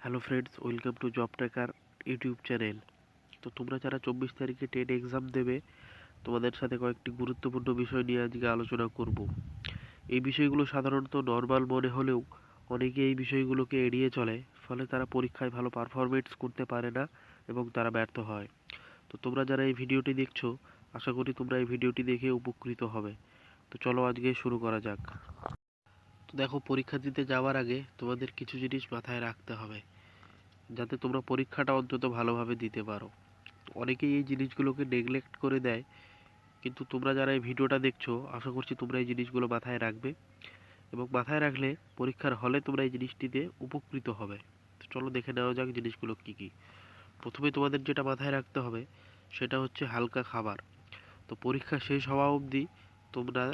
Hello friends, welcome to job tracker YouTube channel. তো তোমরা যারা 24 তারিখে টেট এক্সাম দেবে, তোমাদের সাথে কয়েকটি গুরুত্বপূর্ণ বিষয় নিয়ে আজকে আলোচনা করব। এই বিষয়গুলো সাধারণত নর্মাল মনে হলেও অনেকে এই বিষয়গুলোকে এড়িয়ে চলে, ফলে তারা পরীক্ষায় ভালো পারফরমেন্স করতে পারে না এবং তারা ব্যর্থ হয়। তো তোমরা যারা এই ভিডিওটি দেখছো, আশা করি তোমরা এই ভিডিওটি দেখে উপকৃত হবে। তো চলো আজকে শুরু করা যাক। তো দেখো, পরীক্ষা দিতে যাওয়ার আগে তোমাদের কিছু জিনিস মাথায় রাখতে হবে, যাতে তোমরা পরীক্ষাটা অন্তত ভালোভাবে দিতে পারো। অনেকেই এই জিনিসগুলোকে নেগলেক্ট করে দেয়, কিন্তু তোমরা যারা এই ভিডিওটা দেখছো, আশা করছি তোমরা এই জিনিসগুলো মাথায় রাখবে এবং মাথায় রাখলে পরীক্ষার হলে তোমরা এই জিনিসটিতে উপকৃত হবে। তো চলো দেখে নেওয়া যাক জিনিসগুলো কি কি। প্রথমে তোমাদের যেটা মাথায় রাখতে হবে সেটা হচ্ছে হালকা খাবার। তো পরীক্ষা শেষ হওয়া অবধি তোমরা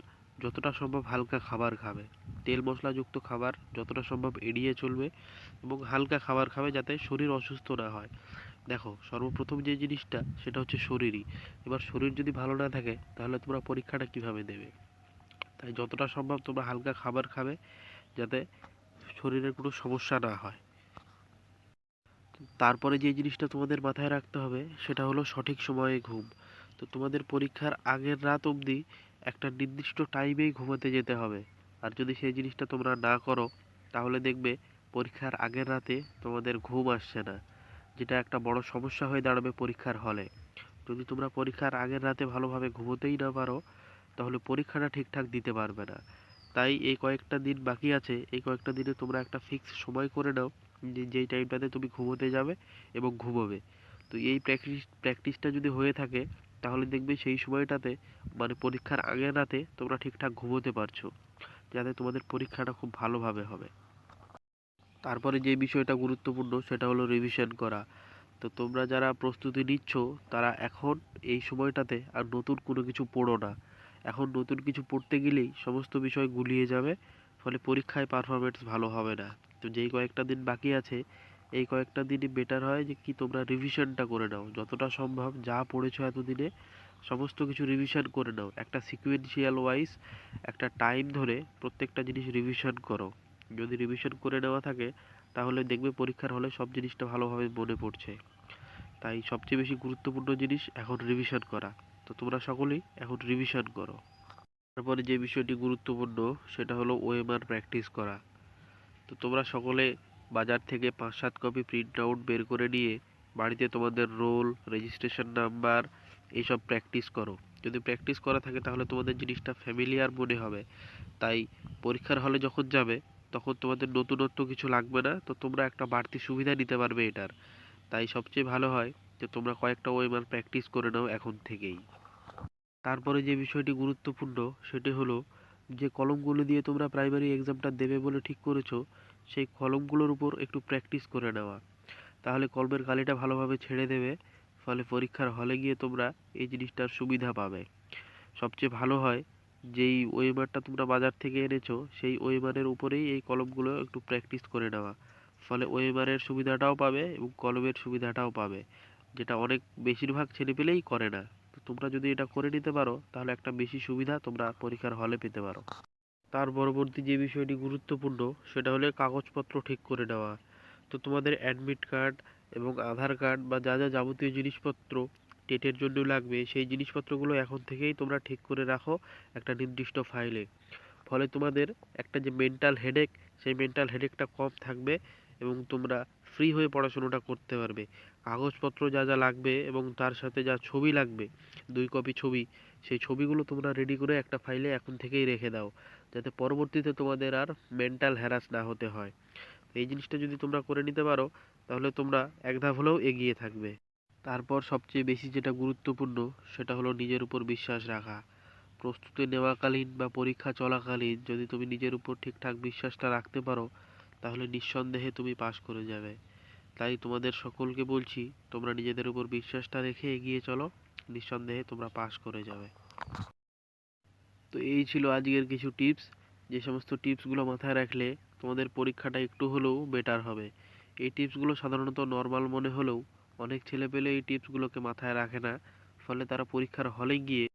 যতটা সম্ভব হালকা খাবার খাবে। তেল মশলাযুক্ত খাবার যতটা সম্ভব এড়িয়ে চলবে এবং হালকা খাবার খাবে, যাতে শরীর অসুস্থ না হয়। দেখো, সর্বপ্রথম যে জিনিসটা সেটা হচ্ছে শরীরই। এবার শরীর যদি ভালো না থাকে তাহলে তোমরা পরীক্ষাটা কিভাবে দেবে? তাই যতটা সম্ভব তোমরা হালকা খাবার খাবে, যাতে শরীরের কোনো সমস্যা না হয়। তারপরে যে জিনিসটা তোমাদের মাথায় রাখতে হবে সেটা হলো সঠিক সময়ে ঘুম। তো তোমাদের পরীক্ষার আগের রাত অবধি একটা নির্দিষ্ট টাইমেই ঘুমাতে যেতে হবে। আর যদি সেই জিনিসটা তোমরা না করো, তাহলে দেখবে পরীক্ষার আগের রাতে তোমাদের ঘুম আসছে না, যেটা একটা বড় সমস্যা হয়ে দাঁড়াবে পরীক্ষার হলে। যদি তোমরা পরীক্ষার আগের রাতে ভালোভাবে ঘুমোতেই না পারো, তাহলে পরীক্ষাটা ঠিকঠাক দিতে পারবে না। তাই এই কয়েকটা দিন বাকি আছে, এই কয়েকটা দিনে তোমরা একটা ফিক্স সময় করে নাও, যেই টাইমটাতে তুমি ঘুমোতে যাবে এবং ঘুমোবে। তো এই প্র্যাকটিসটা যদি হয়ে থাকে, তাহলে দেখবে সেই সময়টাতে, মানে পরীক্ষার আগের রাতে তোমরা ঠিকঠাক ঘুমোতে পারছো, যাতে তোমাদের পরীক্ষাটা খুব ভালোভাবে হবে। তারপরে যে বিষয়টা গুরুত্বপূর্ণ সেটা হলো রিভিশন করা। তো তোমরা যারা প্রস্তুতি নিচ্ছ, তারা এখন এই সময়টাতে আর নতুন কোনো কিছু পড়ো না। এখন নতুন কিছু পড়তে গেলেই সমস্ত বিষয় গুলিয়ে যাবে, ফলে পরীক্ষায় পারফরমেন্স ভালো হবে না। তো যেই কয়েকটা দিন বাকি আছে, এই কয়েকটা দিনই বেটার হয় যে কি তোমরা রিভিশনটা করে নাও। যতটা সম্ভব যা পড়েছো এতদিনে সমস্ত কিছু রিভিশন করে নাও। একটা সিকুয়েন্সিয়াল ওয়াইজ একটা টাইম ধরে প্রত্যেকটা জিনিস রিভিশন করো। যদি রিভিশন করে নেওয়া থাকে, তাহলে দেখবে পরীক্ষার হলে সব জিনিসটা ভালোভাবে মনে পড়ছে। তাই সবচেয়ে বেশি গুরুত্বপূর্ণ জিনিস এখন রিভিশন করা। তো তোমরা সকলেই এখন রিভিশন করো। তারপরে যে বিষয়টি গুরুত্বপূর্ণ সেটা হলো ওএমআর প্র্যাকটিস করা। তো তোমরা সকলে বাজার থেকে 5-7 কপি প্রিন্ট আউট বের করে নিয়ে বাড়িতে তোমাদের রোল, রেজিস্ট্রেশন নাম্বার এইসব প্র্যাকটিস করো। যদি প্র্যাকটিস করা থাকে তাহলে তোমাদের জিনিসটা ফ্যামিলিয়ার মনে হবে। তাই পরীক্ষার হলে যখন যাবে, তখন তোমাদের নতুনত্ব কিছু লাগবে না, তো তোমরা একটা বাড়তি সুবিধা নিতে পারবে এটার। তাই সবচেয়ে ভালো হয় যে তোমরা কয়েকটা ওএমআর প্র্যাকটিস করে নাও এখন থেকেই। তারপরে যে বিষয়টি গুরুত্বপূর্ণ সেটি হলো যে কলমগুলো দিয়ে তোমরা প্রাইমারি এক্সামটা দেবে বলে ঠিক করেছো, সেই কলমগুলোর উপর একটু প্র্যাকটিস করে নেওয়া। তাহলে কলমের কালিটা ভালোভাবে ছেড়ে দেবে, ফলে পরীক্ষার হলে গিয়ে তোমরা এই জিনিসটার সুবিধা পাবে। সবচেয়ে ভালো হয় যেই ওয়েমারটা তোমরা বাজার থেকে এনেছো, সেই ওয়েমারের উপরেই এই কলমগুলো একটু প্র্যাকটিস করে নেওয়া। ফলে ওয়েমারের সুবিধাটাও পাবে এবং কলমের সুবিধাটাও পাবে, যেটা অনেক বেশিরভাগ ছেলেপেলেই করে না। তো তোমরা যদি এটা করে নিতে পারো, তাহলে একটা বেশি সুবিধা তোমরা পরীক্ষার হলে পেতে পারো। তার পরবর্তী যে বিষয়টি গুরুত্বপূর্ণ সেটা হলো কাগজপত্র ঠিক করে নেওয়া। তো তোমাদের অ্যাডমিট কার্ড এবং আধার কার্ড বা যা যা যাবতীয় জিনিসপত্র টেটের জন্য লাগবে, সেই জিনিসপত্রগুলো এখন থেকেই তোমরা ঠিক করে রাখো একটা নির্দিষ্ট ফাইলে। ফলে তোমাদের একটা যে মেন্টাল হেডেক, সেই মেন্টাল হেডেকটা কম থাকবে এবং তোমরা ফ্রি হয়ে পড়াশোনাটা করতে পারবে। কাগজপত্র যা যা লাগবে এবং তার সাথে যা ছবি লাগবে, 2 কপি ছবি, সেই ছবিগুলো তোমরা রেডি করে একটা ফাইলে এখন থেকেই রেখে দাও, যাতে পরবর্তীতে তোমাদের আর মেন্টাল হ্যারাস না হতে হয়। এই জিনিসটা যদি তোমরা করে নিতে পারো, তাহলে তোমরা এক ধাপ হলেও এগিয়ে থাকবে। তারপর সবচেয়ে বেশি যেটা গুরুত্বপূর্ণ সেটা হলো নিজের উপর বিশ্বাস রাখা। প্রস্তুতি নেওয়াকালীন বা পরীক্ষা চলাকালীন যদি তুমি নিজের উপর ঠিকঠাক বিশ্বাসটা রাখতে পারো, তাহলে নিঃসন্দেহে তুমি পাশ করে যাবে। তাই তোমাদের সকলকে বলছি, তোমরা নিজেদের উপর বিশ্বাসটা রেখে এগিয়ে চলো, নিঃসন্দেহে তোমরা পাশ করে যাবে। তো এই ছিল আজকের কিছু টিপস, যে সমস্ত টিপসগুলো মাথায় রাখলে তোমাদের পরীক্ষাটা একটু হলেও বেটার হবে। এই টিপসগুলো সাধারণত নর্মাল মনে হলেও অনেক ছেলেপেলে এই টিপসগুলোকে মাথায় রাখে না, ফলে তারা পরীক্ষার হলে গিয়ে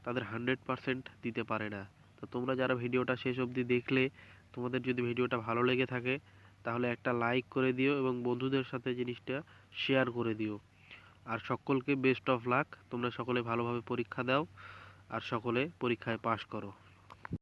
তাদের 100% দিতে পারে না। তো তোমরা যারা ভিডিওটা শেষ অবধি দেখলে, তোমাদের যদি ভিডিওটা ভালো লেগে থাকে, তাহলে একটা লাইক করে দিও এবং বন্ধুদের সাথে জিনিসটা শেয়ার করে দিও। আর সকলকে বেস্ট অফ লাক, তোমরা সকলে ভালোভাবে পরীক্ষা দাও আর সকলে পরীক্ষায় পাশ করো।